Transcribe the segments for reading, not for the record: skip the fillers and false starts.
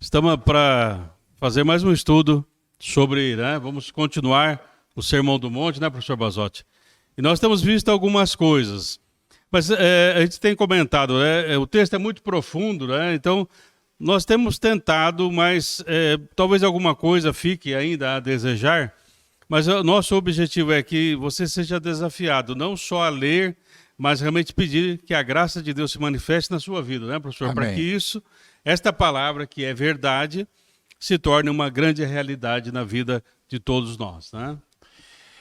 Estamos para fazer mais um estudo sobre, vamos continuar o Sermão do Monte, professor Basotti? E nós temos visto algumas coisas, mas a gente tem comentado, o texto é muito profundo, então nós temos tentado, mas talvez alguma coisa fique ainda a desejar, mas o nosso objetivo é que você seja desafiado, não só a ler, mas realmente pedir que a graça de Deus se manifeste na sua vida, professor? Para que esta palavra, que é verdade, se torne uma grande realidade na vida de todos nós,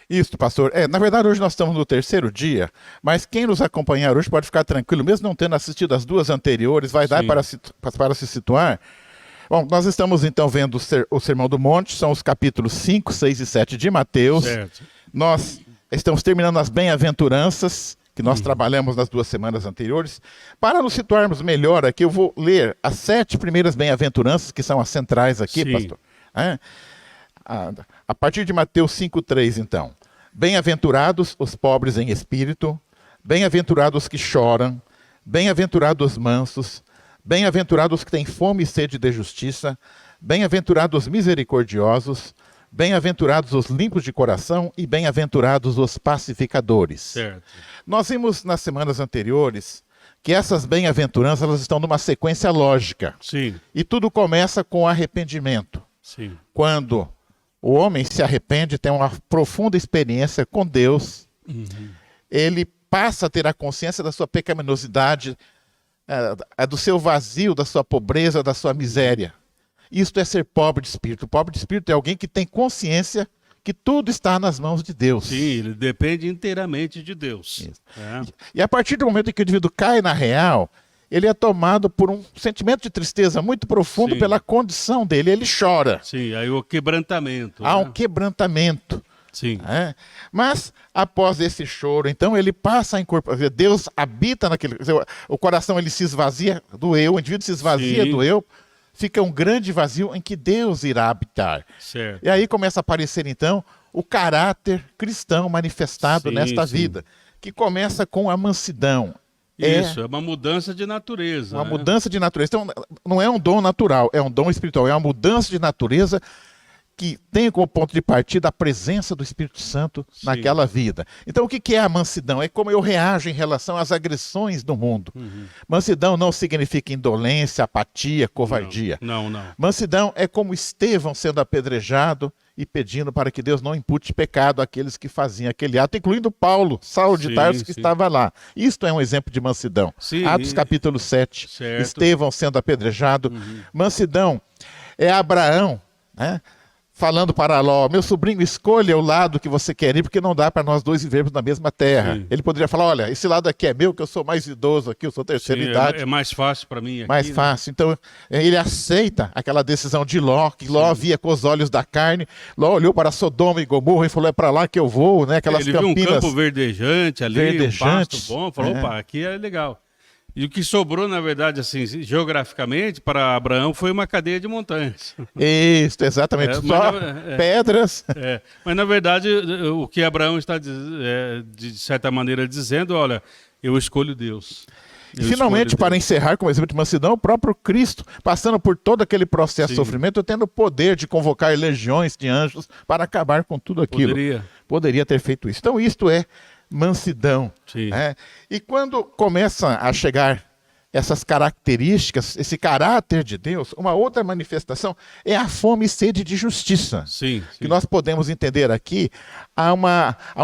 Isso, pastor. Na verdade, hoje nós estamos no terceiro dia, mas quem nos acompanhar hoje pode ficar tranquilo, mesmo não tendo assistido as duas anteriores, vai dar para se situar. Bom, nós estamos então vendo o Sermão do Monte, são os capítulos 5, 6 e 7 de Mateus. Certo. Nós estamos terminando as bem-aventuranças, que nós trabalhamos nas 2 semanas anteriores. Para nos situarmos melhor aqui, eu vou ler as 7 primeiras bem-aventuranças, que são as centrais aqui, pastor. A partir de Mateus 5:3, então. Bem-aventurados os pobres em espírito, bem-aventurados que choram, bem-aventurados os mansos, bem-aventurados que têm fome e sede de justiça, bem-aventurados os misericordiosos, bem-aventurados os limpos de coração e bem-aventurados os pacificadores. Certo. Nós vimos nas semanas anteriores que essas bem-aventuranças elas estão numa sequência lógica. Sim. E tudo começa com arrependimento. Sim. Quando o homem se arrepende, tem uma profunda experiência com Deus, ele passa a ter a consciência da sua pecaminosidade, do seu vazio, da sua pobreza, da sua miséria. Isto é ser pobre de espírito. Pobre de espírito é alguém que tem consciência que tudo está nas mãos de Deus. Sim, ele depende inteiramente de Deus. E a partir do momento em que o indivíduo cai na real, ele é tomado por um sentimento de tristeza muito profundo pela condição dele. Ele chora. Sim, aí o quebrantamento. Há um quebrantamento. Sim. Mas, após esse choro, então, ele passa a incorporar. Deus habita naquele... O coração ele se esvazia do eu, o indivíduo se esvazia do eu, fica um grande vazio em que Deus irá habitar. Certo. E aí começa a aparecer, então, o caráter cristão manifestado nesta vida, que começa com a mansidão. Isso, é uma mudança de natureza. Uma mudança de natureza. Então, não é um dom natural, é um dom espiritual, é uma mudança de natureza que tem como ponto de partida a presença do Espírito Santo naquela vida. Então, o que é a mansidão? É como eu reajo em relação às agressões do mundo. Mansidão não significa indolência, apatia, covardia. Não. Mansidão é como Estevão sendo apedrejado e pedindo para que Deus não impute pecado àqueles que faziam aquele ato, incluindo Paulo, Saulo de Tarso, que estava lá. Isto é um exemplo de mansidão. Atos capítulo 7, Estevão sendo apedrejado. Mansidão é Abraão, falando para Ló, meu sobrinho, escolha o lado que você quer ir, porque não dá para nós dois vivermos na mesma terra. Ele poderia falar, olha, esse lado aqui é meu, que eu sou mais idoso aqui, eu sou terceira idade. É mais fácil para mim aqui. Mais fácil. Então, ele aceita aquela decisão de Ló, que Ló via com os olhos da carne. Ló olhou para Sodoma e Gomorra e falou, é para lá que eu vou, Aquelas ele campinas... viu um campo verdejante ali, um pasto bom, falou, opa, aqui é legal. E o que sobrou, na verdade, assim, geograficamente, para Abraão foi uma cadeia de montanhas. Isso, exatamente. Só pedras. Mas, na verdade, o que Abraão está, de certa maneira, dizendo, olha, eu escolho Deus. Finalmente, para encerrar com o exemplo de mansidão, o próprio Cristo, passando por todo aquele processo de sofrimento, tendo o poder de convocar legiões de anjos para acabar com tudo aquilo. Poderia ter feito isso. Então, isto é mansidão. E quando começa a chegar essas características, esse caráter de Deus, uma outra manifestação é a fome e sede de justiça. Que nós podemos entender aqui, há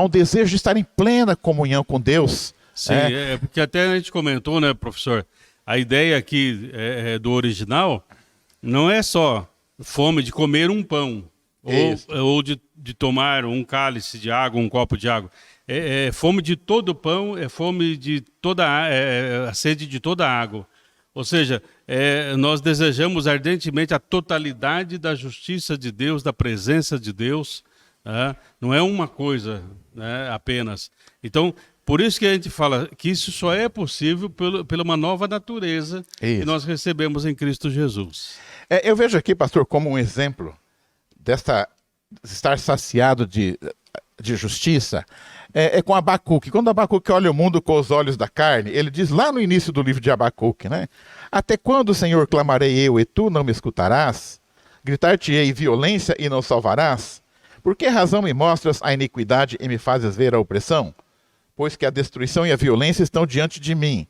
um desejo de estar em plena comunhão com Deus. Porque até a gente comentou, professor, a ideia aqui do original não é só fome de comer um pão, ou de tomar um cálice de água, um copo de água. É fome de todo pão, é fome de toda a sede de toda a água. Ou seja, nós desejamos ardentemente a totalidade da justiça de Deus, da presença de Deus. Não é uma coisa apenas. Então, por isso que a gente fala que isso só é possível pela uma nova natureza que nós recebemos em Cristo Jesus. Eu vejo aqui, pastor, como um exemplo estar saciado de justiça, é com Abacuque. Quando Abacuque olha o mundo com os olhos da carne, ele diz lá no início do livro de Abacuque, né? Até quando, Senhor, clamarei eu e tu não me escutarás? Gritar-te-ei violência e não salvarás? Por que razão me mostras a iniquidade e me fazes ver a opressão? Pois que a destruição e a violência estão diante de mim,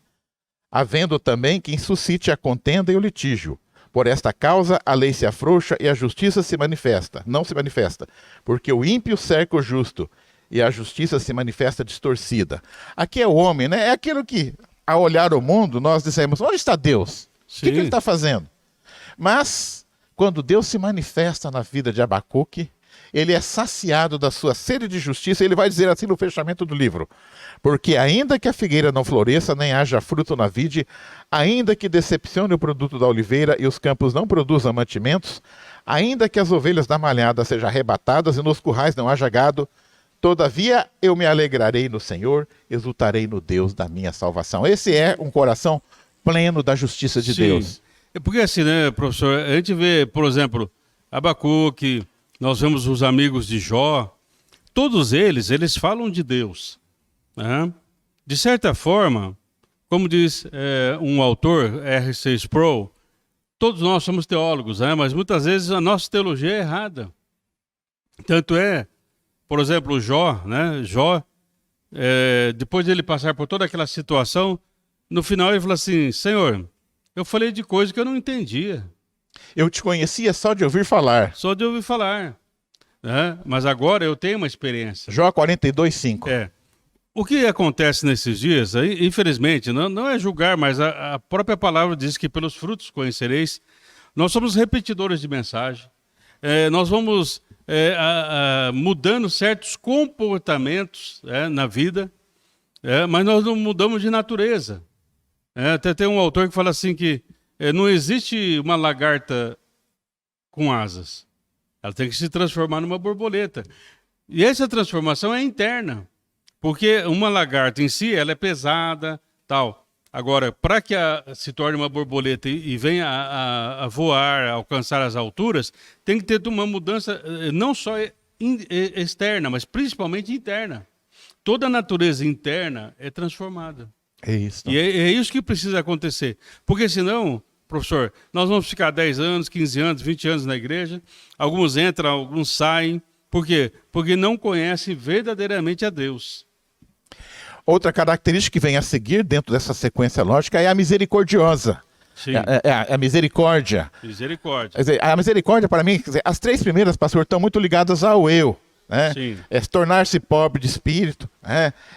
havendo também quem suscite a contenda e o litígio. Por esta causa a lei se afrouxa e a justiça não se manifesta, porque o ímpio cerca o justo e a justiça se manifesta distorcida. Aqui é o homem, né? É aquilo que, ao olhar o mundo, nós dissemos, onde está Deus? O que ele está fazendo? Mas, quando Deus se manifesta na vida de Abacuque, ele é saciado da sua sede de justiça, e ele vai dizer assim no fechamento do livro: porque ainda que a figueira não floresça, nem haja fruto na vide, ainda que decepcione o produto da oliveira e os campos não produzam mantimentos, ainda que as ovelhas da malhada sejam arrebatadas e nos currais não haja gado, todavia eu me alegrarei no Senhor, exultarei no Deus da minha salvação. Esse é um coração pleno da justiça de Deus. É porque assim, né, professor, a gente vê, por exemplo, Abacuque, nós vemos os amigos de Jó, todos eles falam de Deus. Né? De certa forma, como diz um autor, R.C. Sproul, todos nós somos teólogos, né? Mas muitas vezes a nossa teologia é errada. Tanto é, por exemplo, Jó, né? Jó, depois de ele passar por toda aquela situação, no final ele fala assim: Senhor, eu falei de coisa que eu não entendia. Eu te conhecia só de ouvir falar. Só de ouvir falar. Né? Mas agora eu tenho uma experiência. Jó 42:5. O que acontece nesses dias, infelizmente, não é julgar, mas a própria palavra diz que pelos frutos conhecereis. Nós somos repetidores de mensagem. Nós vamos mudando certos comportamentos na vida, mas nós não mudamos de natureza. Até tem um autor que fala assim que não existe uma lagarta com asas. Ela tem que se transformar numa borboleta. E essa transformação é interna. Porque uma lagarta em si, ela é pesada, tal. Agora, para que se torne uma borboleta e venha a voar, a alcançar as alturas, tem que ter uma mudança não só externa, mas principalmente interna. Toda a natureza interna é transformada. É isso. E é isso que precisa acontecer. Porque senão, professor, nós vamos ficar 10 anos, 15 anos, 20 anos na igreja, alguns entram, alguns saem. Por quê? Porque não conhecem verdadeiramente a Deus. Outra característica que vem a seguir dentro dessa sequência lógica é a misericordiosa. Sim. A misericórdia. Misericórdia. Quer dizer, a misericórdia, para mim, quer dizer, as três primeiras, pastor, estão muito ligadas ao eu. Né? Sim. É tornar-se pobre de espírito,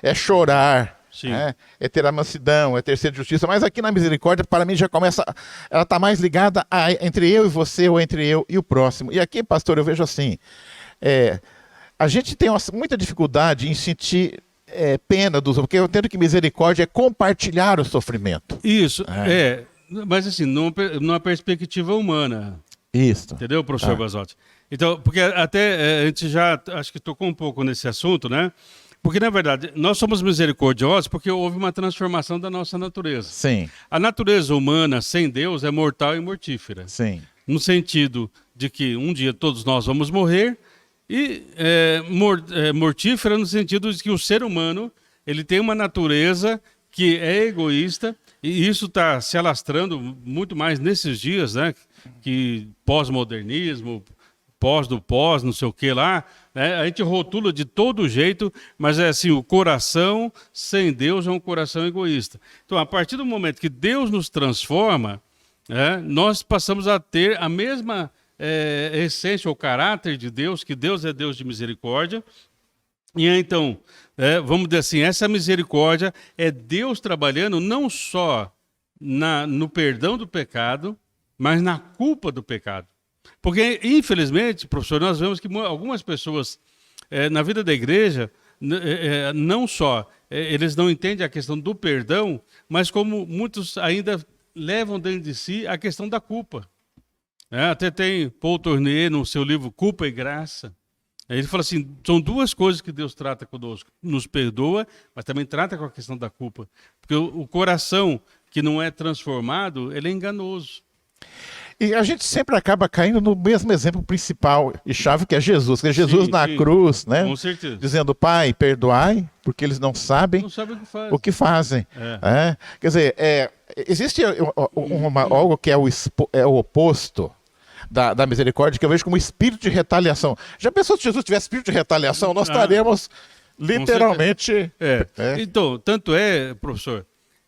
é chorar. Sim. É ter a mansidão, é ter sede de justiça. Mas aqui na misericórdia, para mim, já começa... Ela está mais ligada entre eu e você, ou entre eu e o próximo. E aqui, pastor, eu vejo assim... a gente tem muita dificuldade em sentir pena dos outros, porque eu entendo que misericórdia é compartilhar o sofrimento. Isso, mas assim, numa perspectiva humana. Isso. Entendeu, professor Basotti? Então, porque até a gente já, acho que tocou um pouco nesse assunto, né? Porque, na verdade, nós somos misericordiosos porque houve uma transformação da nossa natureza. Sim. A natureza humana, sem Deus, é mortal e mortífera. Sim. No sentido de que um dia todos nós vamos morrer, e mortífera no sentido de que o ser humano ele tem uma natureza que é egoísta, e isso está se alastrando muito mais nesses dias, né? Que pós-modernismo, pós, não sei o que lá, né? A gente rotula de todo jeito, mas é assim, o coração sem Deus é um coração egoísta. Então, a partir do momento que Deus nos transforma, nós passamos a ter a mesma essência ou caráter de Deus, que Deus é Deus de misericórdia. E então, vamos dizer assim, essa misericórdia é Deus trabalhando não só no perdão do pecado, mas na culpa do pecado. Porque, infelizmente, professor, nós vemos que algumas pessoas na vida da igreja, não só eles não entendem a questão do perdão, mas como muitos ainda levam dentro de si a questão da culpa. Até tem Paul Tournier no seu livro Culpa e Graça. Ele fala assim, são duas coisas que Deus trata conosco. Nos perdoa, mas também trata com a questão da culpa. Porque o coração que não é transformado, ele é enganoso. E a gente sempre acaba caindo no mesmo exemplo principal e chave, que é Jesus. Que é Jesus na cruz, né? Com certeza. Dizendo, Pai, perdoai, porque eles não sabem o que fazem. Quer dizer, existe algo que é o oposto da misericórdia, que eu vejo como espírito de retaliação. Já pensou se Jesus tivesse espírito de retaliação? Nós estaremos literalmente... Então, tanto é, professor,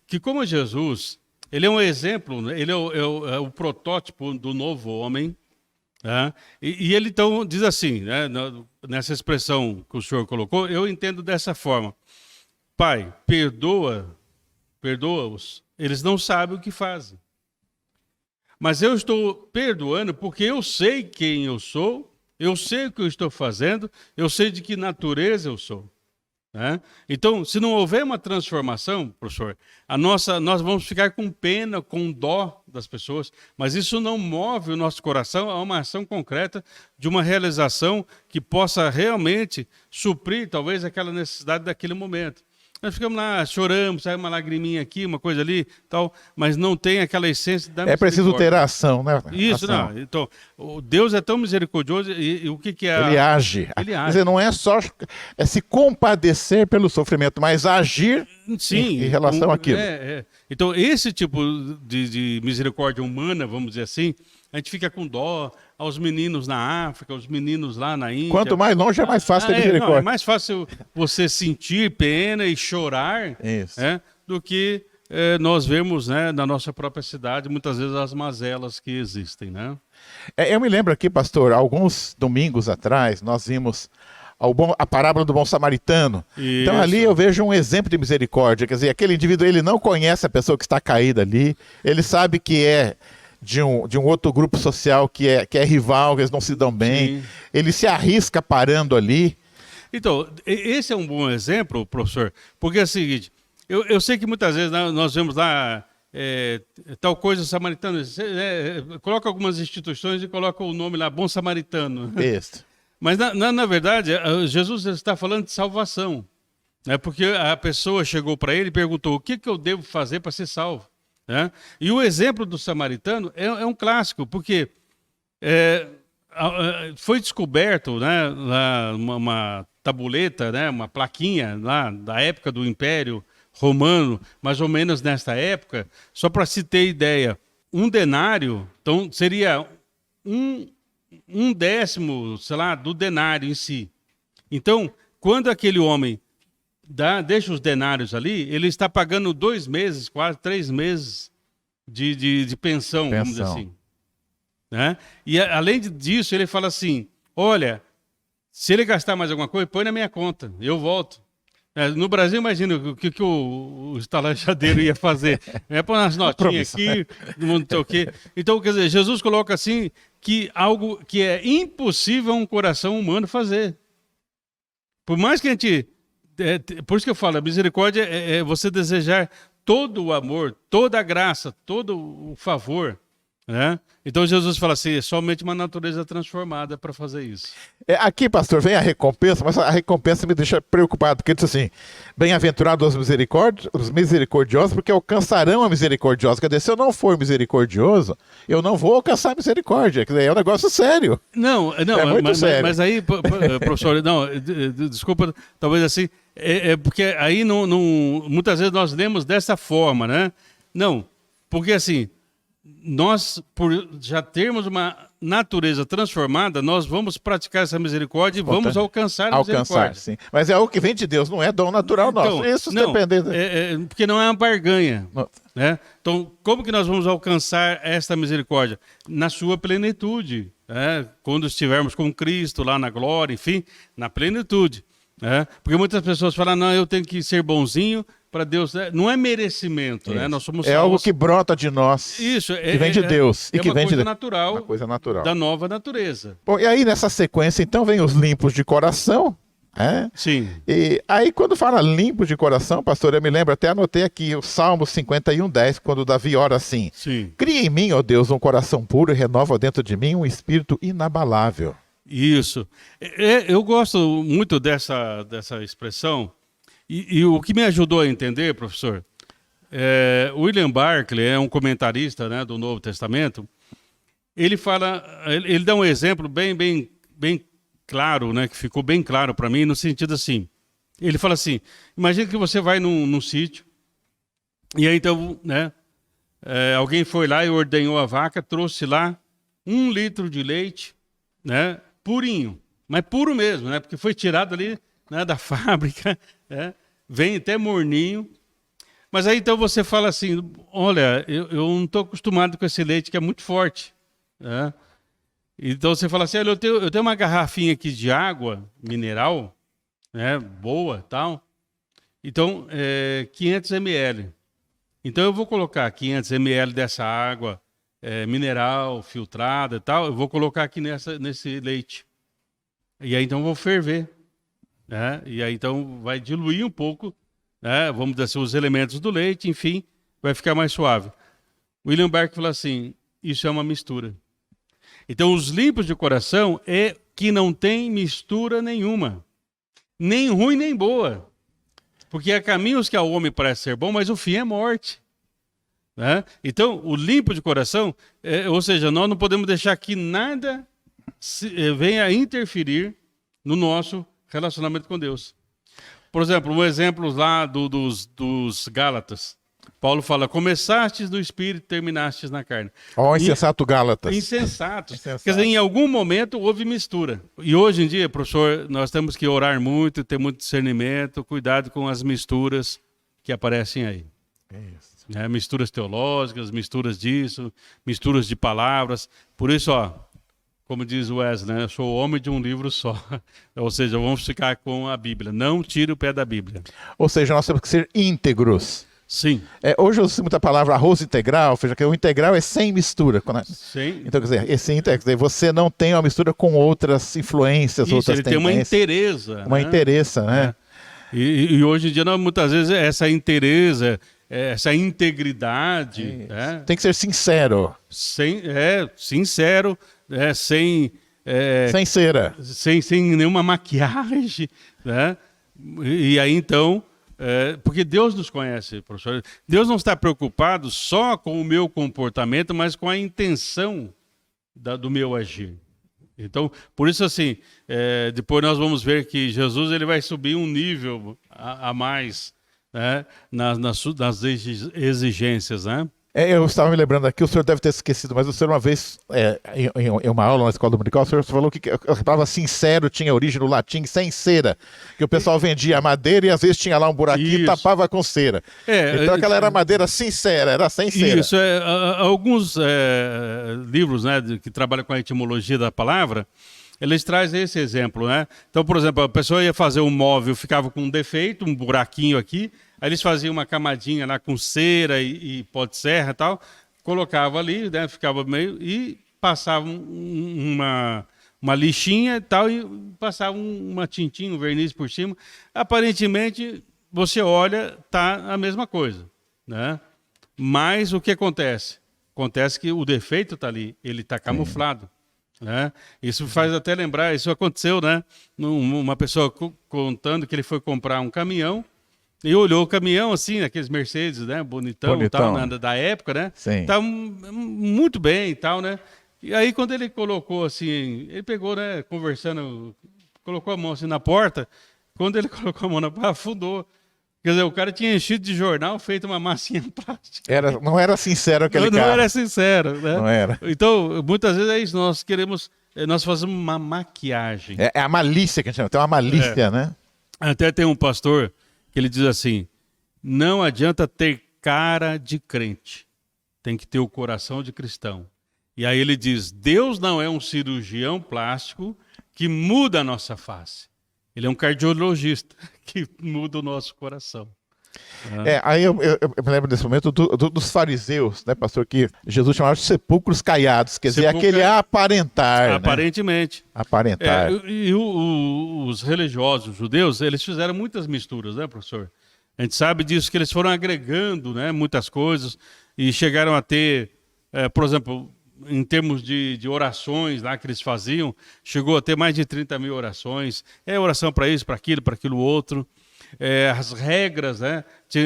que como Jesus... Ele é um exemplo, ele é o protótipo do novo homem. Né? E ele então diz assim, né, nessa expressão que o senhor colocou, eu entendo dessa forma. Pai, perdoa-os, eles não sabem o que fazem. Mas eu estou perdoando porque eu sei quem eu sou, eu sei o que eu estou fazendo, eu sei de que natureza eu sou. Então, se não houver uma transformação, professor, nós vamos ficar com pena, com dó das pessoas, mas isso não move o nosso coração a uma ação concreta de uma realização que possa realmente suprir, talvez, aquela necessidade daquele momento. Nós ficamos lá, choramos, sai uma lagriminha aqui, uma coisa ali, tal, mas não tem aquela essência da misericórdia. É preciso ter ação, né? Isso, não. Então, Deus é tão misericordioso e o que é... Ele age. Quer dizer, não é só se compadecer pelo sofrimento, mas agir em relação àquilo. Então, esse tipo de misericórdia humana, vamos dizer assim, a gente fica com dó aos meninos na África, aos meninos lá na Índia. Quanto mais longe, é mais fácil ter misericórdia. É mais fácil você sentir pena e chorar do que nós vemos, né, na nossa própria cidade, muitas vezes, as mazelas que existem. Né? Eu me lembro aqui, pastor, alguns domingos atrás, nós vimos a parábola do bom samaritano. Isso. Então ali eu vejo um exemplo de misericórdia. Quer dizer, aquele indivíduo, ele não conhece a pessoa que está caída ali, ele sabe que é de um outro grupo social que é rival, que eles não se dão bem. Sim. Ele se arrisca parando ali. Então, esse é um bom exemplo, professor, porque é o seguinte, eu sei que muitas vezes nós vemos lá tal coisa samaritano, coloca algumas instituições e coloca o nome lá, Bom Samaritano. Isso. Mas, na verdade, Jesus está falando de salvação. Porque a pessoa chegou para ele e perguntou, o que eu devo fazer para ser salvo? E o exemplo do samaritano é um clássico, porque foi descoberto, né, uma tabuleta, né, uma plaquinha lá da época do Império Romano, mais ou menos nesta época, só para se ter ideia, um denário, então seria um décimo, sei lá, do denário em si. Então, quando aquele homem deixa os denários ali, ele está pagando 2 meses, quase 3 meses de pensão, vamos dizer assim. Né? E além disso, ele fala assim, olha, se ele gastar mais alguma coisa, põe na minha conta, eu volto. No Brasil, imagina o que o estalajadeiro ia fazer. Pôr umas notinhas aqui, não sei o quê. Então, quer dizer, Jesus coloca assim que algo que é impossível um coração humano fazer. Por mais que a gente... por isso que eu falo, a misericórdia é você desejar todo o amor, toda a graça, todo o favor. Né? Então Jesus fala assim, é somente uma natureza transformada para fazer isso. Aqui, pastor, vem a recompensa, mas a recompensa me deixa preocupado, porque diz assim, bem-aventurados os misericordiosos, porque alcançarão a misericordiosa. Quer dizer, se eu não for misericordioso, eu não vou alcançar a misericórdia. Quer dizer, é um negócio sério. Não, é muito sério. Mas aí, professor, não, desculpa, talvez assim, porque aí muitas vezes nós lemos dessa forma, né? Não, porque assim, nós, por já termos uma natureza transformada, nós vamos praticar essa misericórdia e vamos alcançar a misericórdia. Sim. Mas é algo que vem de Deus, não é dom natural nosso. Então, isso depende. Porque não é uma barganha. Né? Então, como que nós vamos alcançar esta misericórdia? Na sua plenitude. Quando estivermos com Cristo lá na glória, enfim, na plenitude. Porque muitas pessoas falam, não, eu tenho que ser bonzinho para Deus. Não é merecimento, né? Nós somos algo que brota de nós. Isso, que vem de Deus. E que vem de natural, uma coisa natural da nova natureza. Bom, e aí nessa sequência, então, vem os limpos de coração. Sim. E aí, quando fala limpos de coração, pastor, eu me lembro, até anotei aqui o Salmo 51:10, quando Davi ora assim: Sim. Cria em mim, ó Deus, um coração puro e renova dentro de mim um espírito inabalável. Isso. Eu gosto muito dessa expressão. E o que me ajudou a entender, professor, William Barclay é um comentarista, né, do Novo Testamento, ele fala, ele dá um exemplo bem claro, né, que ficou bem claro para mim, no sentido assim, ele fala assim, imagina que você vai num sítio, e aí então, né, alguém foi lá e ordenhou a vaca, trouxe lá 1 litro de leite, né, purinho, mas puro mesmo, né, porque foi tirado ali, né, da fábrica, né, vem até morninho. Mas aí então você fala assim, olha, eu não estou acostumado com esse leite que é muito forte, né? Então você fala assim, olha, eu tenho uma garrafinha aqui de água mineral, né, boa, tal. Então, 500 ml. Então eu vou colocar 500 ml dessa água mineral, filtrada e tal, eu vou colocar aqui nesse leite. E aí então eu vou ferver, né? E aí então vai diluir um pouco, né? Vamos dizer assim, os elementos do leite, enfim, vai ficar mais suave. William Barclay fala assim, isso é uma mistura. Então, os limpos de coração é que não tem mistura nenhuma, nem ruim nem boa. Porque há caminhos que ao homem parece ser bom, mas o fim é morte. Né? Então, o limpo de coração, ou seja, nós não podemos deixar que nada venha interferir no nosso relacionamento com Deus. Por exemplo, um exemplo lá dos Gálatas. Paulo fala, começastes no Espírito, terminastes na carne. Ó, insensato Gálatas. Insensato. Quer dizer, em algum momento houve mistura. E hoje em dia, professor, nós temos que orar muito, ter muito discernimento, cuidado com as misturas que aparecem aí. Isso. Misturas teológicas, misturas disso, misturas de palavras. Por isso, ó, como diz o Wesley, né, eu sou homem de um livro só. Ou seja, vamos ficar com a Bíblia. Não tire o pé da Bíblia. Ou seja, nós temos que ser íntegros. Sim. Hoje eu uso muita palavra arroz integral, ou seja, que o integral é sem mistura. Sim. Então, quer dizer, esse íntegro, você não tem uma mistura com outras influências, isso, outras ele tendências. tem uma inteireza. Uma inteireza, né? E hoje em dia, muitas vezes, essa inteireza, essa integridade... né? Tem que ser sincero. Sincero, sem... sem cera. Sem nenhuma maquiagem, né? E aí, então... porque Deus nos conhece, professor. Deus não está preocupado só com o meu comportamento, mas com a intenção do meu agir. Então, por isso assim, depois nós vamos ver que Jesus ele vai subir um nível a mais, né, nas exigências, né? Eu estava me lembrando aqui, o senhor deve ter esquecido, mas o senhor uma vez, em uma aula na escola dominical, o senhor falou que a palavra sincero tinha origem no latim sem cera, que o pessoal vendia madeira e às vezes tinha lá um buraquinho e tapava com cera. Então aquela era madeira sincera, era sem cera. Isso, alguns livros, né, que trabalham com a etimologia da palavra, eles trazem esse exemplo, né? Então, por exemplo, a pessoa ia fazer um móvel, ficava com um defeito, um buraquinho aqui, aí eles faziam uma camadinha lá com cera e pó de serra e tal, colocava ali, né, ficava meio, e passavam uma lixinha e tal, e passavam uma tintinha, um verniz por cima. Aparentemente, você olha, tá a mesma coisa, né? Mas o que acontece? Acontece que o defeito está ali, ele está camuflado. Né? Isso faz até lembrar, isso aconteceu, né? Uma pessoa contando que ele foi comprar um caminhão e olhou o caminhão assim, aqueles Mercedes, né? Bonitão. Tal, da época, né? Sim. Tá muito bem e tal, né? E aí quando ele colocou assim, ele pegou, né? Conversando, colocou a mão assim na porta, quando ele colocou a mão na porta, afundou. Quer dizer, o cara tinha enchido de jornal, feito uma massinha plástica. Não era sincero aquele cara. Não era sincero, né? Não era. Então, muitas vezes é isso, nós fazemos uma maquiagem. É a malícia que a gente chama, tem uma malícia, né? Até tem um pastor que ele diz assim, não adianta ter cara de crente, tem que ter o coração de cristão. E aí ele diz, Deus não é um cirurgião plástico que muda a nossa face. Ele é um cardiologista que muda o nosso coração. Aí eu me lembro desse momento dos fariseus, né, pastor, que Jesus chamava de sepulcros caiados, quer dizer, aquele aparentar. Aparentemente. Né? Aparentar. E os religiosos os judeus, eles fizeram muitas misturas, né, professor? A gente sabe disso, que eles foram agregando, né, muitas coisas e chegaram a ter, por exemplo, em termos de orações lá que eles faziam, chegou a ter mais de 30 mil orações. Oração para isso, para aquilo outro. As regras, né?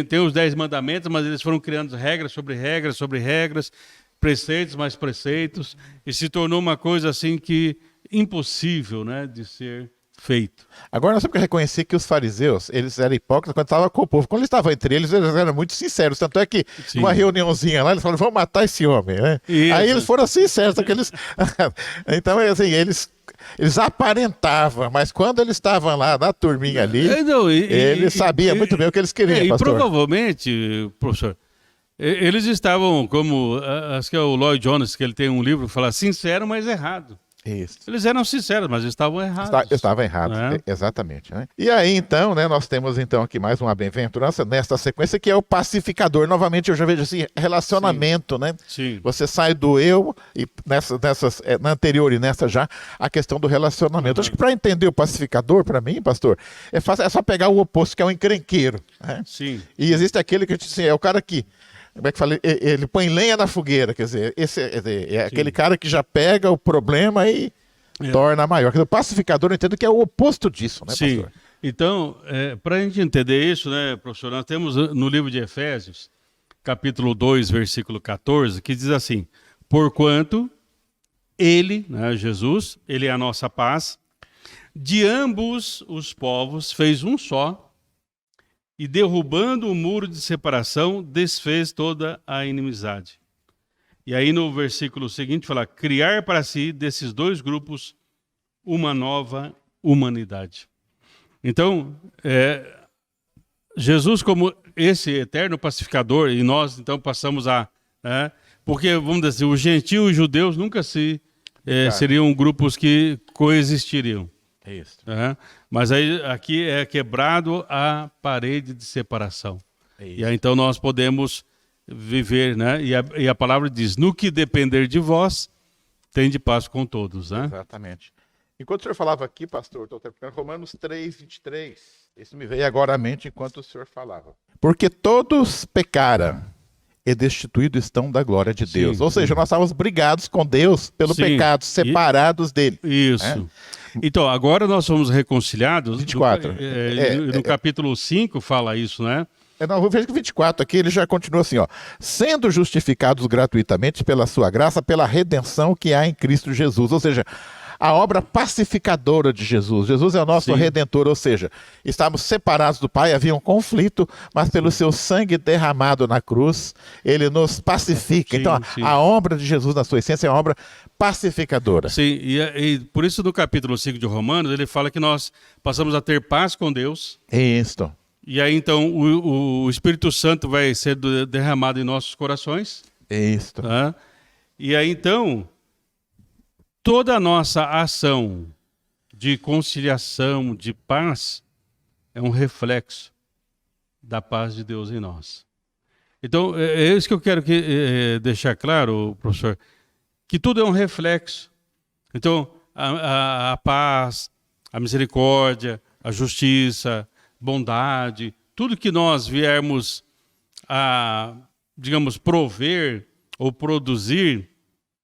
Tem os 10 mandamentos, mas eles foram criando regras sobre regras sobre regras. preceitos, mais preceitos, e se tornou uma coisa assim que impossível, né, de ser feito. Agora nós temos que reconhecer que os fariseus, eles eram hipócritas quando estavam com o povo. Quando eles estavam entre eles eram muito sinceros. Tanto é que numa reuniãozinha lá, eles falaram, vamos matar esse homem, né? Aí eles foram sinceros. Então, assim, eles aparentavam, mas quando eles estavam lá na turminha ali, eles sabiam muito bem o que eles queriam, pastor. E provavelmente, professor, eles estavam como, acho que é o Lloyd Jones, que ele tem um livro que fala sincero, mas errado. Isso. Eles eram sinceros, mas estavam errados. Estavam errados, né? Exatamente. Né? E aí, então, né, nós temos então aqui mais uma bem-aventurança nesta sequência, que é o pacificador. Novamente, eu já vejo assim, relacionamento, né? Sim. Você sai do eu, e na anterior e nessa já, a questão do relacionamento. Acho que para entender o pacificador, para mim, pastor, é só pegar o oposto, que é o encrenqueiro. Né? Sim. E existe aquele que assim, é o cara que, como é que fala? Ele põe lenha na fogueira, quer dizer, esse é aquele cara que já pega o problema e torna maior. Quer dizer, o pacificador, eu entendo que é o oposto disso, né, Sim. pastor? Então, para a gente entender isso, né, professor, nós temos no livro de Efésios, capítulo 2, versículo 14, que diz assim, porquanto ele, né, Jesus, ele é a nossa paz, de ambos os povos fez um só, e derrubando o muro de separação, desfez toda a inimizade. E aí no versículo seguinte fala, criar para si desses dois grupos uma nova humanidade. Então, Jesus como esse eterno pacificador, e nós então passamos porque, vamos dizer, os gentios e os judeus nunca seriam grupos que coexistiriam. Isso. Mas aí, aqui é quebrado a parede de separação. E aí então nós podemos viver, né? E a palavra diz, no que depender de vós, tende paz com todos. Né? Exatamente. Enquanto o senhor falava aqui, pastor, estou terminando Romanos 3, 23. Isso me veio agora à mente enquanto o senhor falava. Porque todos pecaram e destituídos estão da glória de Deus. Ou seja, nós estávamos brigados com Deus pelo pecado, separados dele. Isso. Então, agora nós somos reconciliados. 24. No capítulo 5 fala isso, né? Não, o versículo 24 aqui, ele já continua assim, ó. Sendo justificados gratuitamente pela sua graça, pela redenção que há em Cristo Jesus. Ou seja, a obra pacificadora de Jesus. Jesus é o nosso redentor, ou seja, estávamos separados do Pai, havia um conflito, mas pelo seu sangue derramado na cruz, ele nos pacifica. Então, a obra de Jesus, na sua essência, é uma obra pacificadora. Sim, e por isso no capítulo 5 de Romanos, ele fala que nós passamos a ter paz com Deus. Isso. E aí, então, o Espírito Santo vai ser derramado em nossos corações. Isso. Tá? E aí, então, toda a nossa ação de conciliação, de paz, é um reflexo da paz de Deus em nós. Então, é isso que eu quero deixar claro, professor, que tudo é um reflexo. Então, a paz, a misericórdia, a justiça, bondade, tudo que nós viermos a, digamos, prover ou produzir,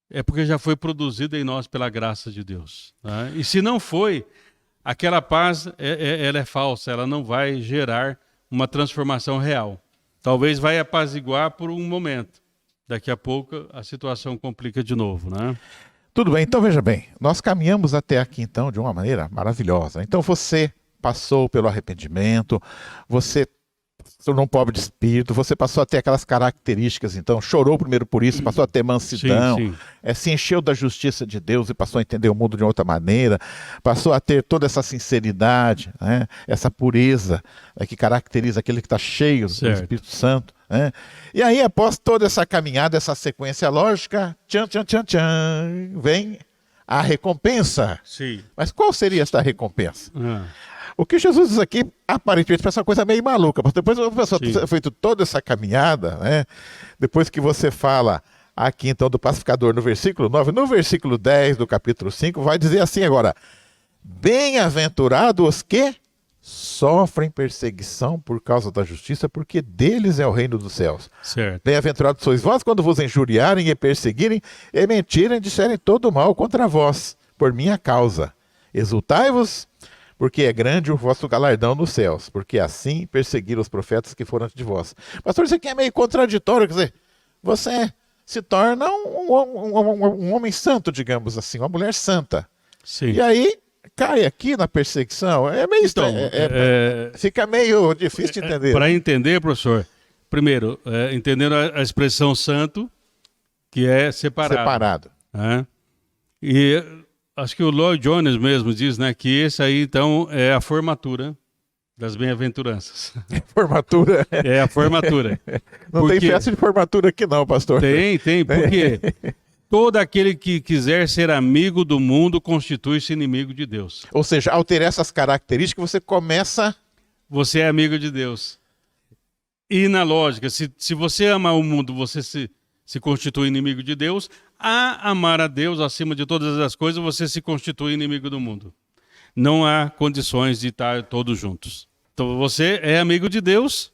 é porque já foi produzido em nós pela graça de Deus. Né? E se não foi, aquela paz ela é falsa, ela não vai gerar uma transformação real. Talvez vai apaziguar por um momento. Daqui a pouco a situação complica de novo, né? Tudo bem, então veja bem, nós caminhamos até aqui então de uma maneira maravilhosa. Então você passou pelo arrependimento, você se tornou um pobre de espírito, você passou a ter aquelas características, então chorou primeiro por isso, passou a ter mansidão, se encheu da justiça de Deus e passou a entender o mundo de outra maneira, passou a ter toda essa sinceridade, né? Essa pureza, né, que caracteriza aquele que está cheio do Espírito Santo. Né? E aí, após toda essa caminhada, essa sequência lógica, vem a recompensa. Sim. Mas qual seria esta recompensa? O que Jesus diz aqui, aparentemente, parece uma coisa meio maluca, mas depois a pessoa ter feito toda essa caminhada, né? Depois que você fala aqui, então, do pacificador no versículo 9, no versículo 10 do capítulo 5, vai dizer assim agora, bem-aventurados os que sofrem perseguição por causa da justiça, porque deles é o reino dos céus. Bem-aventurados sois vós quando vos injuriarem e perseguirem e mentirem e disserem todo mal contra vós, por minha causa. Exultai-vos, porque é grande o vosso galardão nos céus, porque assim perseguiram os profetas que foram antes de vós. Pastor, isso aqui é meio contraditório, quer dizer, você se torna um homem santo, digamos assim, uma mulher santa. Sim. E aí cai aqui na perseguição. É meio fica meio difícil de entender. Para entender, professor, primeiro, entendendo a expressão santo, que é separado. E acho que o Lloyd Jones mesmo diz, né, que esse aí, então, é a formatura das bem-aventuranças. Formatura? É a formatura. Não tem festa de formatura aqui não, pastor. Tem, porque todo aquele que quiser ser amigo do mundo constitui-se inimigo de Deus. Ou seja, ao ter essas características, você começa... Você é amigo de Deus. E na lógica, se você ama o mundo, você se constitui inimigo de Deus. A amar a Deus acima de todas as coisas, você se constitui inimigo do mundo. Não há condições de estar todos juntos. Então você é amigo de Deus,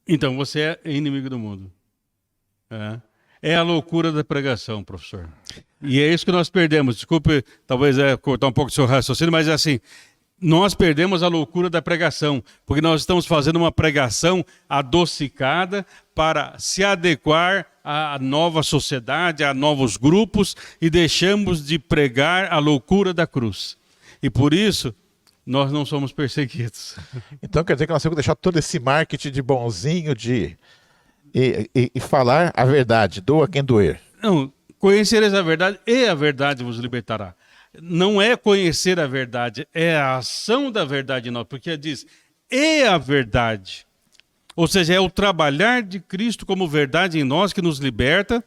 então você é inimigo do mundo. É a loucura da pregação, professor. E é isso que nós perdemos. Desculpe, talvez cortar um pouco do seu raciocínio, mas é assim, nós perdemos a loucura da pregação, porque nós estamos fazendo uma pregação adocicada para se adequar à nova sociedade, a novos grupos, e deixamos de pregar a loucura da cruz. E por isso, nós não somos perseguidos. Então quer dizer que nós temos que deixar todo esse marketing de bonzinho, e falar a verdade, doa quem doer. Não, conhecereis a verdade e a verdade vos libertará. Não é conhecer a verdade, é a ação da verdade em nós, porque diz, e a verdade. Ou seja, é o trabalhar de Cristo como verdade em nós que nos liberta,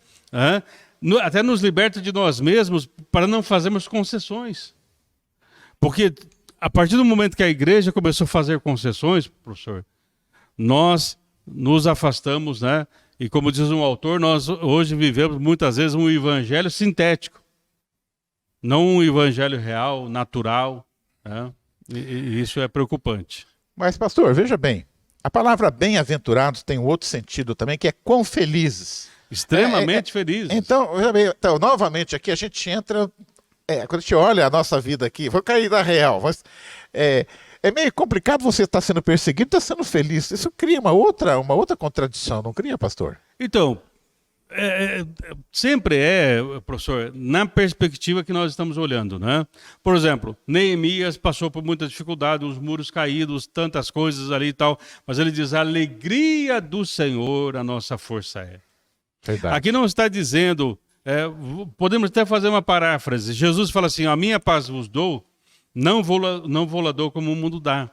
até nos liberta de nós mesmos para não fazermos concessões. Porque a partir do momento que a igreja começou a fazer concessões, professor, nós nos afastamos, né? E como diz um autor, nós hoje vivemos muitas vezes um evangelho sintético, não um evangelho real, natural, né? E isso é preocupante. Mas, pastor, veja bem, a palavra bem-aventurados tem um outro sentido também, que é quão felizes. Extremamente felizes. Então, veja bem, novamente aqui a gente entra... quando a gente olha a nossa vida aqui, vou cair na real, mas é meio complicado você estar sendo perseguido e estar sendo feliz. Isso cria uma outra contradição, não cria, pastor? Então, sempre professor, na perspectiva que nós estamos olhando, né? Por exemplo, Neemias passou por muita dificuldade, os muros caídos, tantas coisas ali e tal, mas ele diz, a alegria do Senhor a nossa força é. Verdade. Aqui não está dizendo... podemos até fazer uma paráfrase. Jesus fala assim, a minha paz vos dou, não vou-la dou como o mundo dá.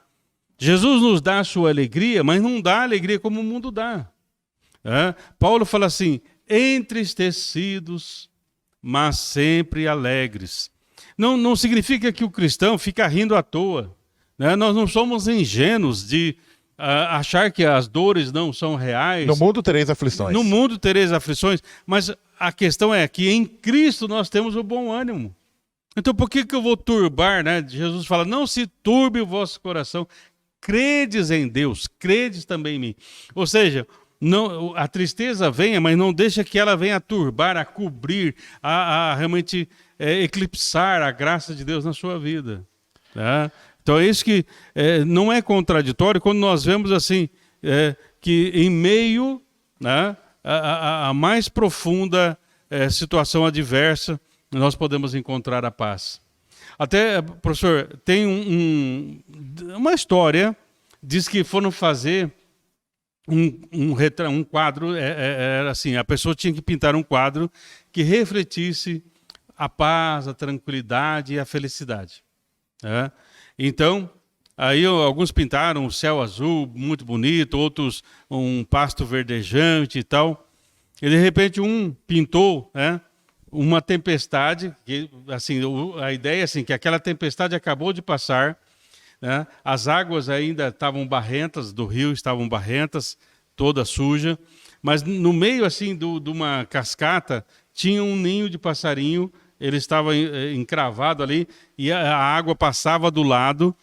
Jesus nos dá a sua alegria, mas não dá a alegria como o mundo dá. Paulo fala assim, entristecidos, mas sempre alegres. Não significa que o cristão fica rindo à toa. Né? Nós não somos ingênuos de achar que as dores não são reais. No mundo tereis aflições. No mundo tereis aflições, mas a questão é que em Cristo nós temos o bom ânimo. Então por que eu vou turbar, né? Jesus fala, não se turbe o vosso coração, credes em Deus, credes também em mim. Ou seja, não, a tristeza venha, mas não deixa que ela venha a turbar, a cobrir, a realmente eclipsar a graça de Deus na sua vida. Tá? Então é isso que não é contraditório quando nós vemos assim, que em meio, né, a mais profunda situação adversa, nós podemos encontrar a paz. Até, professor, tem uma história, diz que foram fazer um quadro, era assim, a pessoa tinha que pintar um quadro que refletisse a paz, a tranquilidade e a felicidade. Então, aí alguns pintaram o céu azul, muito bonito, outros um pasto verdejante e tal. E de repente um pintou, uma tempestade, que, assim, a ideia é assim, que aquela tempestade acabou de passar, né? As águas ainda estavam barrentas, do rio estavam barrentas, toda suja, mas no meio assim de uma cascata tinha um ninho de passarinho, ele estava encravado ali e a água passava do lado,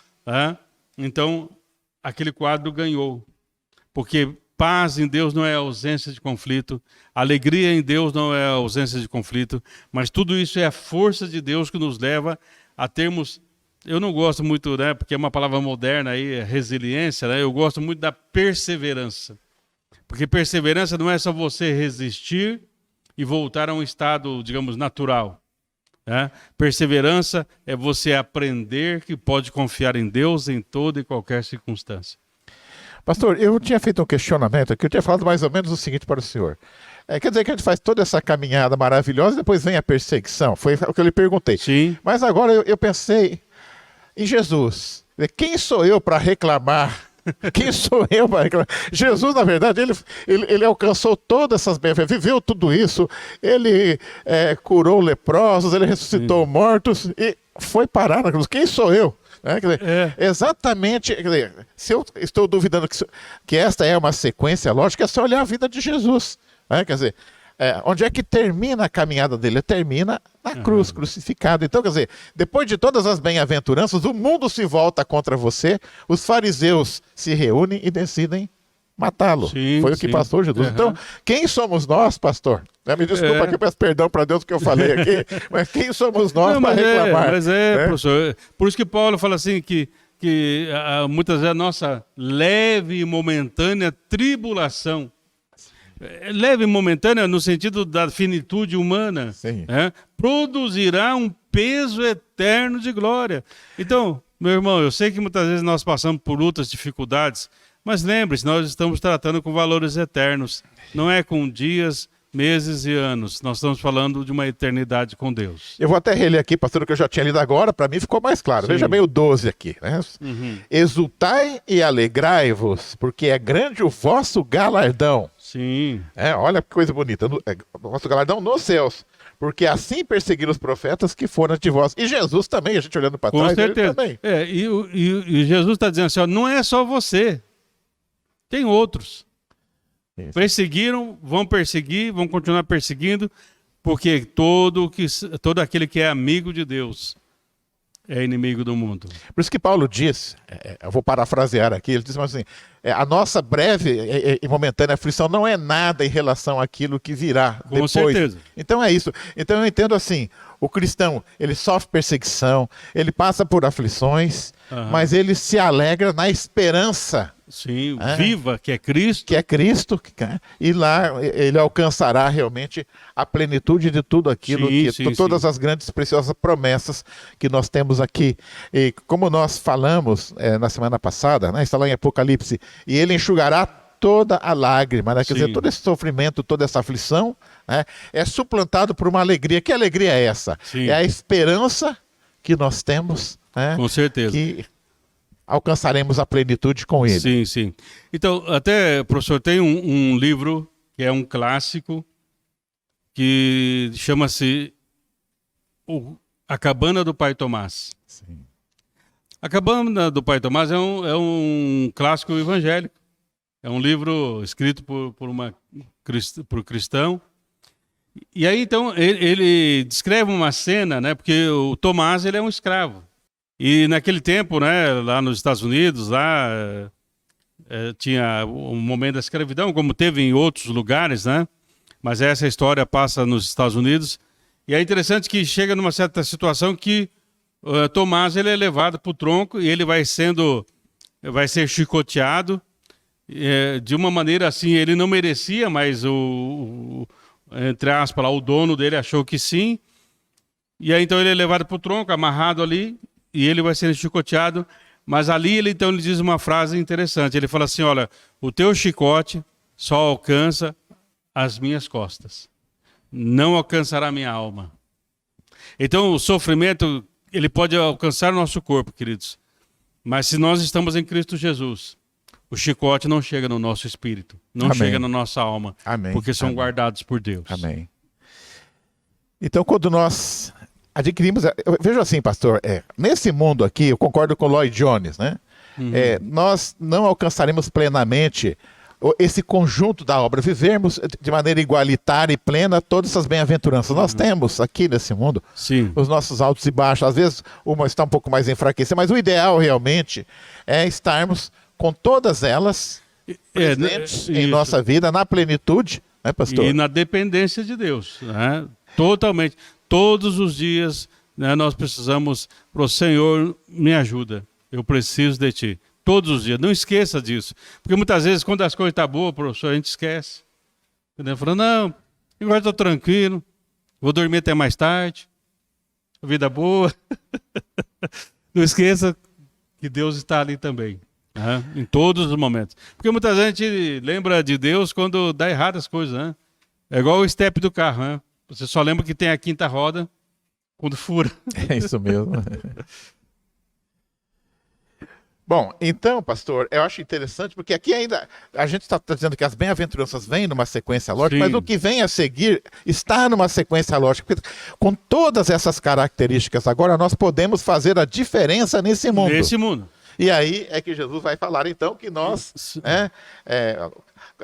então aquele quadro ganhou, porque paz em Deus não é ausência de conflito, alegria em Deus não é ausência de conflito, mas tudo isso é a força de Deus que nos leva a termos, eu não gosto muito, né, porque é uma palavra moderna aí, resiliência, né, eu gosto muito da perseverança. Porque perseverança não é só você resistir e voltar a um estado, digamos, natural. Né? Perseverança é você aprender que pode confiar em Deus em toda e qualquer circunstância. Pastor, eu tinha feito um questionamento aqui, eu tinha falado mais ou menos o seguinte para o senhor. Quer dizer que a gente faz toda essa caminhada maravilhosa e depois vem a perseguição. Foi o que eu lhe perguntei. Sim. Mas agora eu pensei em Jesus. Quem sou eu para reclamar? Quem sou eu para reclamar? Jesus, na verdade, ele alcançou todas essas bênçãos, viveu tudo isso. Ele curou leprosos, ele ressuscitou mortos e foi parar na cruz. Quem sou eu? Quer dizer, exatamente, quer dizer, se eu estou duvidando que esta é uma sequência lógica, é só olhar a vida de Jesus. Quer dizer, onde é que termina a caminhada dele? Termina na cruz, crucificado. Então, quer dizer, depois de todas as bem-aventuranças, o mundo se volta contra você, os fariseus se reúnem e decidem matá-lo. Foi o que passou Jesus. Então, quem somos nós, pastor? Me desculpa que eu peço perdão para Deus que eu falei aqui, mas quem somos nós para reclamar? Professor, por isso que Paulo fala assim que muitas vezes a nossa leve e momentânea tribulação, leve e momentânea no sentido da finitude humana, produzirá um peso eterno de glória. Então, meu irmão, eu sei que muitas vezes nós passamos por lutas, dificuldades, mas lembre-se, nós estamos tratando com valores eternos, não é com dias, meses e anos. Nós estamos falando de uma eternidade com Deus. Eu vou até reler aqui, pastor, o que eu já tinha lido agora, para mim ficou mais claro. Veja bem o 12 aqui. Né? Exultai e alegrai-vos, porque é grande o vosso galardão. Sim. Olha que coisa bonita. O vosso galardão nos céus. Porque assim perseguiram os profetas que foram de vós. E Jesus também, a gente olhando para trás, certeza. Ele também. E Jesus está dizendo assim, não é só você. Tem outros. Isso. Perseguiram, vão perseguir, vão continuar perseguindo, porque todo aquele que é amigo de Deus é inimigo do mundo. Por isso que Paulo diz, eu vou parafrasear aqui, ele diz assim, a nossa breve e momentânea aflição não é nada em relação àquilo que virá depois. Com certeza. Então é isso. Então eu entendo assim, o cristão, ele sofre perseguição, ele passa por aflições, mas ele se alegra na esperança. Sim, viva, que é Cristo. Que é Cristo, e lá ele alcançará realmente a plenitude de tudo aquilo, todas as grandes preciosas promessas que nós temos aqui. E como nós falamos na semana passada, está lá em Apocalipse, e ele enxugará toda a lágrima, quer dizer, todo esse sofrimento, toda essa aflição, é suplantado por uma alegria. Que alegria é essa? Sim. É a esperança que nós temos. Com certeza. Que alcançaremos a plenitude com ele. Sim, sim. Então, até, professor, tem um livro que é um clássico que chama-se A Cabana do Pai Tomás. Sim. A Cabana do Pai Tomás é um clássico evangélico. É um livro escrito por cristão. E aí, então, ele descreve uma cena, porque o Tomás ele é um escravo. E naquele tempo, lá nos Estados Unidos, tinha um momento da escravidão, como teve em outros lugares, mas essa história passa nos Estados Unidos. E é interessante que chega numa certa situação que Tomás ele é levado para o tronco e ele vai ser chicoteado de uma maneira assim, ele não merecia, mas entre aspas, lá, o dono dele achou que sim. E aí então ele é levado para o tronco, amarrado ali, e ele vai sendo chicoteado, mas ali ele diz uma frase interessante. Ele fala assim, olha, o teu chicote só alcança as minhas costas, não alcançará a minha alma. Então o sofrimento, ele pode alcançar o nosso corpo, queridos, mas se nós estamos em Cristo Jesus, o chicote não chega no nosso espírito, não chega na nossa alma, porque são guardados por Deus. Amém. Então quando nós adquirimos, eu vejo assim, pastor, nesse mundo aqui, eu concordo com Lloyd Jones, nós não alcançaremos plenamente esse conjunto da obra, vivermos de maneira igualitária e plena todas essas bem-aventuranças. Nós temos aqui nesse mundo os nossos altos e baixos, às vezes uma está um pouco mais enfraquecida, mas o ideal realmente é estarmos com todas elas presentes em nossa vida, na plenitude, pastor? E na dependência de Deus, totalmente. Todos os dias nós precisamos, Senhor, me ajuda, eu preciso de Ti. Todos os dias. Não esqueça disso. Porque muitas vezes, quando as coisas estão boas, professor, a gente esquece. Entendeu? Falando, não, agora estou tranquilo, vou dormir até mais tarde, vida boa. Não esqueça que Deus está ali também, né? Em todos os momentos. Porque muitas vezes a gente lembra de Deus quando dá errado as coisas, né? É igual o step do carro, né? Você só lembra que tem a quinta roda quando fura. É isso mesmo. Bom, então, pastor, eu acho interessante, porque aqui ainda a gente está dizendo que as bem-aventuranças vêm numa sequência lógica, Sim. mas o que vem a seguir está numa sequência lógica. Com todas essas características, agora nós podemos fazer a diferença nesse mundo. Nesse mundo. E aí é que Jesus vai falar, então, que nós,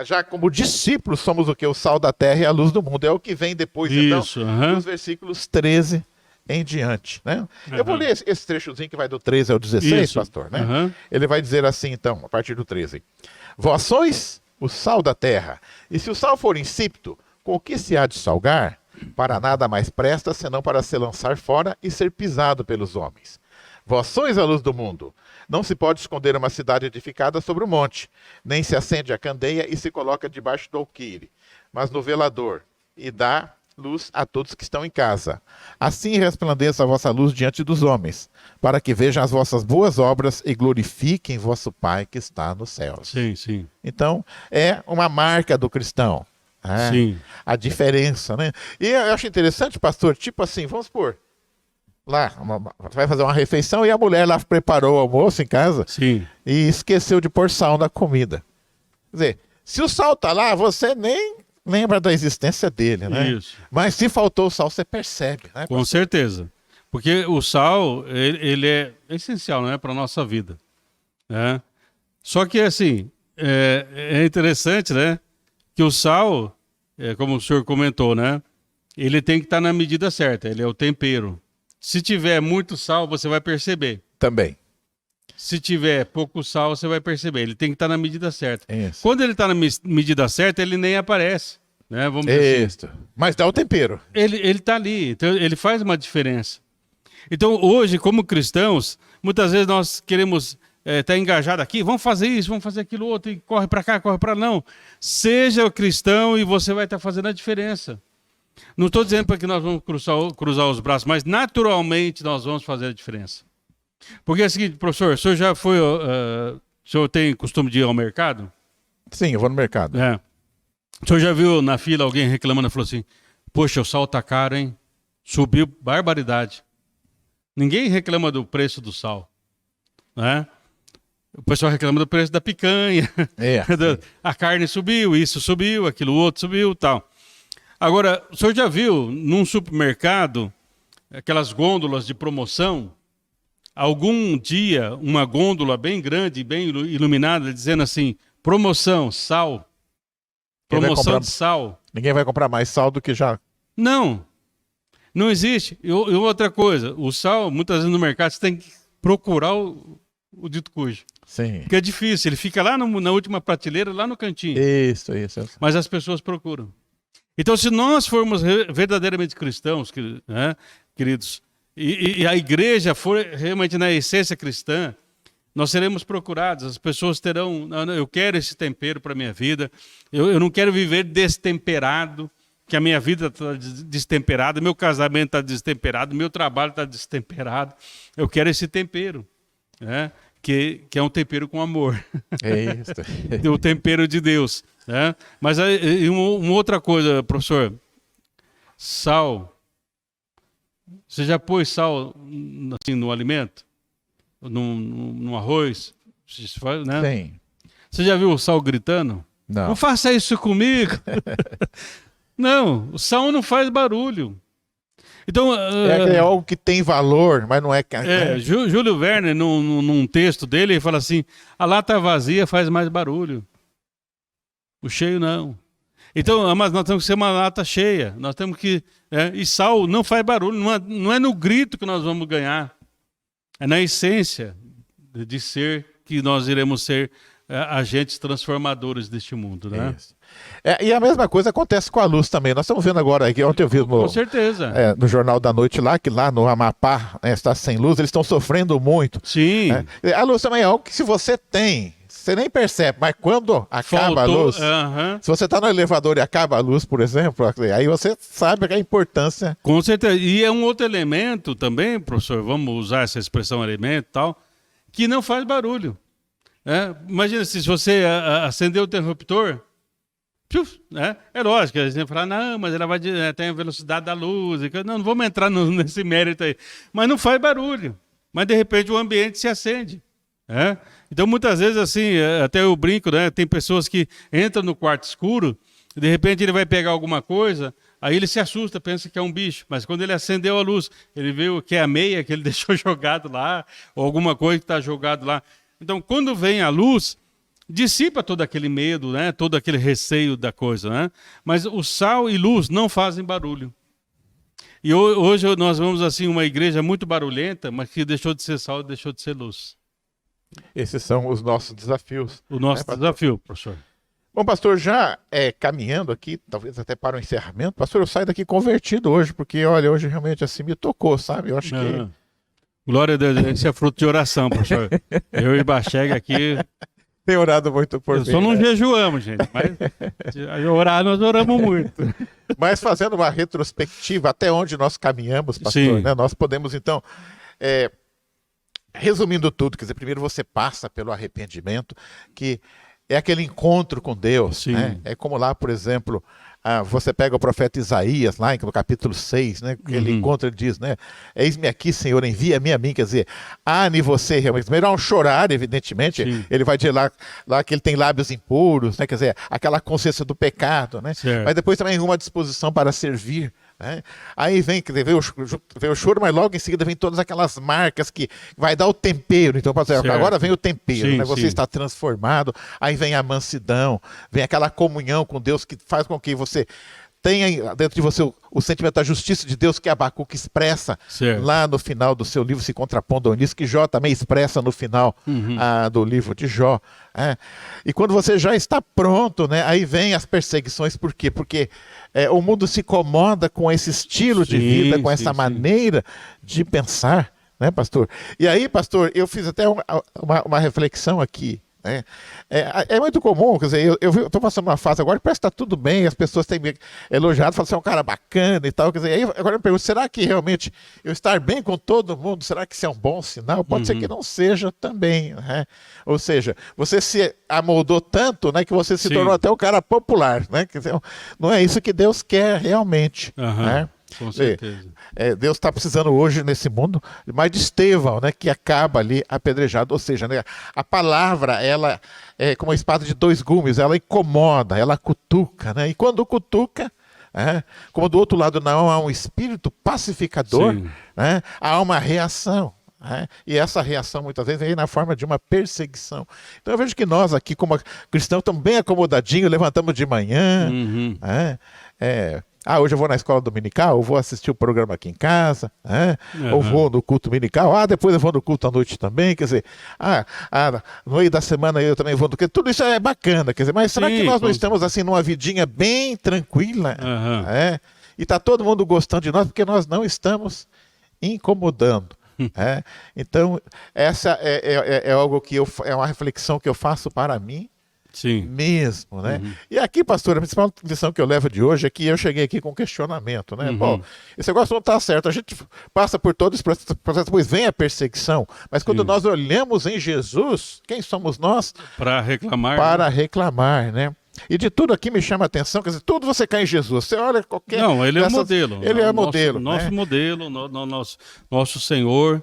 já como discípulos, somos o quê? O sal da terra e a luz do mundo. É o que vem depois, Isso, então, nos versículos 13 em diante, né? Eu vou ler esse trechozinho que vai do 13 ao 16, Isso. pastor, né? Ele vai dizer assim, então, a partir do 13. Vós sois o sal da terra, e se o sal for insípido, com o que se há de salgar? Para nada mais presta, senão para se lançar fora e ser pisado pelos homens. Vós sois a luz do mundo. Não se pode esconder uma cidade edificada sobre o monte, nem se acende a candeia e se coloca debaixo do alqueire, mas no velador, e dá luz a todos que estão em casa. Assim resplandeça a vossa luz diante dos homens, para que vejam as vossas boas obras e glorifiquem vosso Pai que está nos céus. Sim, sim. Então, é uma marca do cristão. Sim. A diferença, né? E eu acho interessante, pastor, tipo assim, vamos supor, lá, vai fazer uma refeição e a mulher lá preparou o almoço em casa. Sim. E esqueceu de pôr sal na comida. Quer dizer, se o sal tá lá, você nem lembra da existência dele, né? Isso. Mas se faltou o sal, você percebe, né? Com certeza. Porque o sal, ele é essencial, né, para a nossa vida, né? Só que, assim, é interessante, né, que o sal, como o senhor comentou, né, ele tem que estar na medida certa, ele é o tempero. Se tiver muito sal, você vai perceber. Também. Se tiver pouco sal, você vai perceber. Ele tem que estar na medida certa. Isso. Quando ele está na medida certa, ele nem aparece, né? Vamos dizer assim. Mas dá o tempero. Ele está ali, então ele faz uma diferença. Então, hoje, como cristãos, muitas vezes nós queremos estar engajados aqui, vamos fazer isso, vamos fazer aquilo outro, e corre para cá, corre para lá. Não. Seja o cristão e você vai estar fazendo a diferença. Não estou dizendo para que nós vamos cruzar os braços, mas naturalmente nós vamos fazer a diferença. Porque é o seguinte, professor, o senhor já foi, o senhor tem costume de ir ao mercado? Sim, eu vou no mercado. O senhor já viu na fila alguém reclamando, falou assim, poxa, o sal tá caro, hein? Subiu barbaridade. Ninguém reclama do preço do sal, né? O pessoal reclama do preço da picanha, a carne subiu, isso subiu, aquilo outro subiu, tal. Agora, o senhor já viu num supermercado aquelas gôndolas de promoção? Algum dia, uma gôndola bem grande, bem iluminada, dizendo assim, promoção, sal. Promoção de sal. Ninguém vai comprar mais sal do que já... Não. Não existe. E outra coisa, o sal, muitas vezes no mercado, você tem que procurar o dito cujo. Sim. Porque é difícil, ele fica lá na última prateleira, lá no cantinho. Isso. Mas as pessoas procuram. Então, se nós formos verdadeiramente cristãos, né, queridos, e a igreja for realmente na essência cristã, nós seremos procurados, as pessoas terão, eu quero esse tempero para a minha vida, eu não quero viver destemperado, que a minha vida está destemperada, meu casamento está destemperado, meu trabalho está destemperado, eu quero esse tempero, né, que é um tempero com amor, o tempero de Deus. Né? Mas uma outra coisa, professor, sal... Você já pôs sal assim, no alimento? No arroz? Né? Sim. Você já viu o sal gritando? Não. Não faça isso comigo. Não, o sal não faz barulho. Então, é algo que tem valor, mas não é... Júlio Verne, num texto dele, ele fala assim, a lata vazia faz mais barulho. O cheio não. Então, mas nós temos que ser uma lata cheia. Nós temos que... e sal não faz barulho. Não é no grito que nós vamos ganhar. É na essência de ser que nós iremos ser agentes transformadores deste mundo, né? Isso. E a mesma coisa acontece com a luz também. Nós estamos vendo agora aqui, ontem eu vi com certeza. No Jornal da Noite lá, que lá no Amapá, né, está sem luz, eles estão sofrendo muito. Sim. A luz também é algo que se você tem, você nem percebe, mas quando acaba a luz, se você está no elevador e acaba a luz, por exemplo, aí você sabe que a importância... Com certeza. E é um outro elemento também, professor, vamos usar essa expressão elemento e tal, que não faz barulho. Imagina se você acender o interruptor, é lógico, a gente vai falar, não, mas ela tem a velocidade da luz. Não vamos entrar nesse mérito aí. Mas não faz barulho. Mas, de repente, o ambiente se acende. Então, muitas vezes, assim, até eu brinco, né? Tem pessoas que entram no quarto escuro, e de repente ele vai pegar alguma coisa, aí ele se assusta, pensa que é um bicho. Mas quando ele acendeu a luz, ele viu que é a meia que ele deixou jogado lá, ou alguma coisa que está jogado lá. Então, quando vem a luz, dissipa todo aquele medo, né? Todo aquele receio da coisa, né? Mas o sal e luz não fazem barulho. E hoje nós vemos assim uma igreja muito barulhenta, mas que deixou de ser sal e deixou de ser luz. Esses são os nossos desafios. O nosso desafio, professor. Bom, pastor, já caminhando aqui, talvez até para o encerramento, pastor, eu saio daqui convertido hoje, porque, olha, hoje realmente assim me tocou, sabe? Eu acho que... Glória a Deus, isso é fruto de oração, professor. Eu e Bachega aqui... Tem orado muito por mim. Só não jejuamos, gente, mas orar nós oramos muito. Mas fazendo uma retrospectiva, até onde nós caminhamos, pastor, né? Nós podemos, então... Resumindo tudo, quer dizer, primeiro você passa pelo arrependimento, que é aquele encontro com Deus, né? É como lá, por exemplo, você pega o profeta Isaías, lá no capítulo 6, né? Que ele encontra, ele diz, né? Eis-me aqui, Senhor, envia-me a mim, quer dizer, em você realmente, primeiro há um chorar, evidentemente, ele vai dizer lá que ele tem lábios impuros, né? Quer dizer, aquela consciência do pecado, né? Mas depois também uma disposição para servir, né? Aí vem o choro, mas logo em seguida vem todas aquelas marcas que vai dar o tempero. Então, agora vem o tempero, né? Você está transformado. Aí vem a mansidão, vem aquela comunhão com Deus que faz com que você tenha dentro de você o sentimento da justiça de Deus que Abacuque expressa lá no final do seu livro, se contrapondo ao início, que Jó também expressa no final do livro de Jó. E quando você já está pronto, né, aí vem as perseguições. Por quê? Porque o mundo se incomoda com esse estilo de vida, com essa maneira de pensar, né, pastor? E aí, pastor, eu fiz até uma reflexão aqui. É muito comum, quer dizer, eu estou passando uma fase agora que parece que está tudo bem, as pessoas têm me elogiado, falam assim, é um cara bacana e tal, quer dizer, aí agora eu me pergunto, será que realmente eu estar bem com todo mundo, será que isso é um bom sinal? Pode ser que não seja também, né? Ou seja, você se amoldou tanto, né, que você se tornou até um cara popular, né? Quer dizer, não é isso que Deus quer realmente, né? Com certeza. Deus está precisando hoje nesse mundo mais de Estevão, né, que acaba ali apedrejado. Ou seja, né, a palavra, ela é como uma espada de dois gumes, ela incomoda, ela cutuca, né? E quando cutuca, como do outro lado não há um espírito pacificador, né, há uma reação. E essa reação muitas vezes vem na forma de uma perseguição. Então eu vejo que nós aqui como cristãos estamos bem acomodadinhos, levantamos de manhã, hoje eu vou na escola dominical, eu vou assistir o programa aqui em casa, ou vou no culto dominical, depois eu vou no culto à noite também, quer dizer, no meio da semana eu também vou no culto, tudo isso é bacana, quer dizer, mas será que nós não estamos assim numa vidinha bem tranquila? E está todo mundo gostando de nós porque nós não estamos incomodando. Então, essa é algo que é uma reflexão que eu faço para mim mesmo, né? E aqui, pastor, a principal lição que eu levo de hoje é que eu cheguei aqui com questionamento, né? Bom, esse negócio não está certo, a gente passa por todo esse processo, depois vem a perseguição, mas quando nós olhamos em Jesus, quem somos nós? Para reclamar. Para reclamar, né? E de tudo aqui me chama a atenção, quer dizer, tudo você cai em Jesus. Você olha qualquer... Não, ele é o modelo. Ele é modelo. Nosso modelo, nosso Senhor.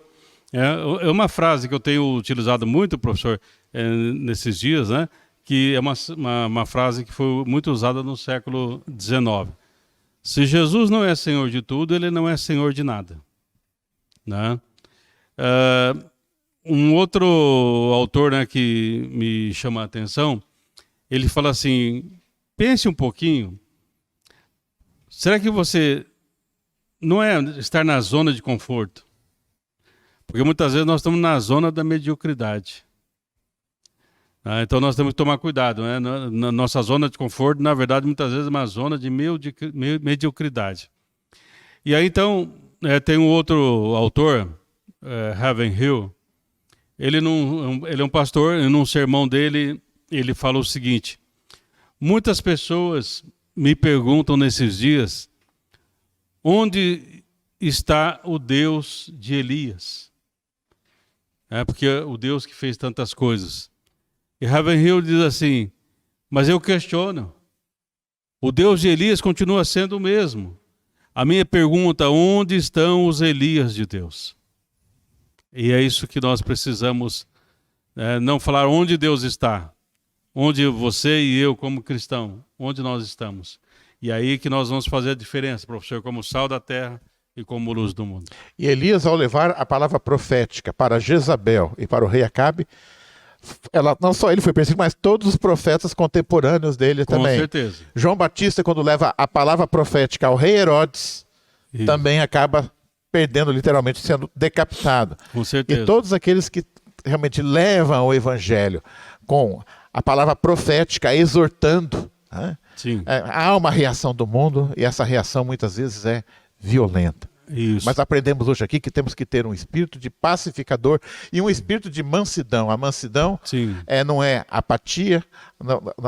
É uma frase que eu tenho utilizado muito, professor, nesses dias, né? Que é uma frase que foi muito usada no século XIX. Se Jesus não é Senhor de tudo, ele não é Senhor de nada. Né? Um outro autor, né, que me chama a atenção, ele fala assim, pense um pouquinho, será que você não é estar na zona de conforto? Porque muitas vezes nós estamos na zona da mediocridade. Então nós temos que tomar cuidado, né? Na nossa zona de conforto, na verdade, muitas vezes é uma zona de mediocridade. E aí então tem um outro autor, Raven Hill. Ele é um pastor, e num sermão dele ele fala o seguinte: muitas pessoas me perguntam nesses dias onde está o Deus de Elias? Porque é o Deus que fez tantas coisas. E Ravenhill diz assim: mas eu questiono. O Deus de Elias continua sendo o mesmo. A minha pergunta: onde estão os Elias de Deus? E é isso que nós precisamos, não falar onde Deus está, onde você e eu como cristão, onde nós estamos. E aí que nós vamos fazer a diferença, professor, como sal da terra e como luz do mundo. E Elias, ao levar a palavra profética para Jezabel e para o rei Acabe, não só ele foi perseguido, mas todos os profetas contemporâneos dele também. Com certeza. João Batista, quando leva a palavra profética ao rei Herodes, também acaba perdendo, literalmente, sendo decapitado. Com certeza. E todos aqueles que realmente levam o evangelho com a palavra profética, exortando, né? Sim. Há uma reação do mundo, e essa reação muitas vezes é violenta. Isso. Mas aprendemos hoje aqui que temos que ter um espírito de pacificador e um espírito de mansidão. A mansidão não é apatia,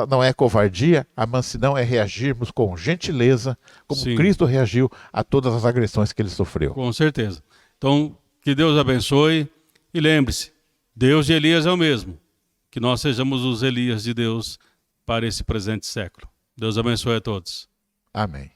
não é covardia. A mansidão é reagirmos com gentileza, como Cristo reagiu a todas as agressões que ele sofreu. Com certeza. Então, que Deus abençoe. E lembre-se, Deus de Elias é o mesmo. Que nós sejamos os Elias de Deus para esse presente século. Deus abençoe a todos. Amém.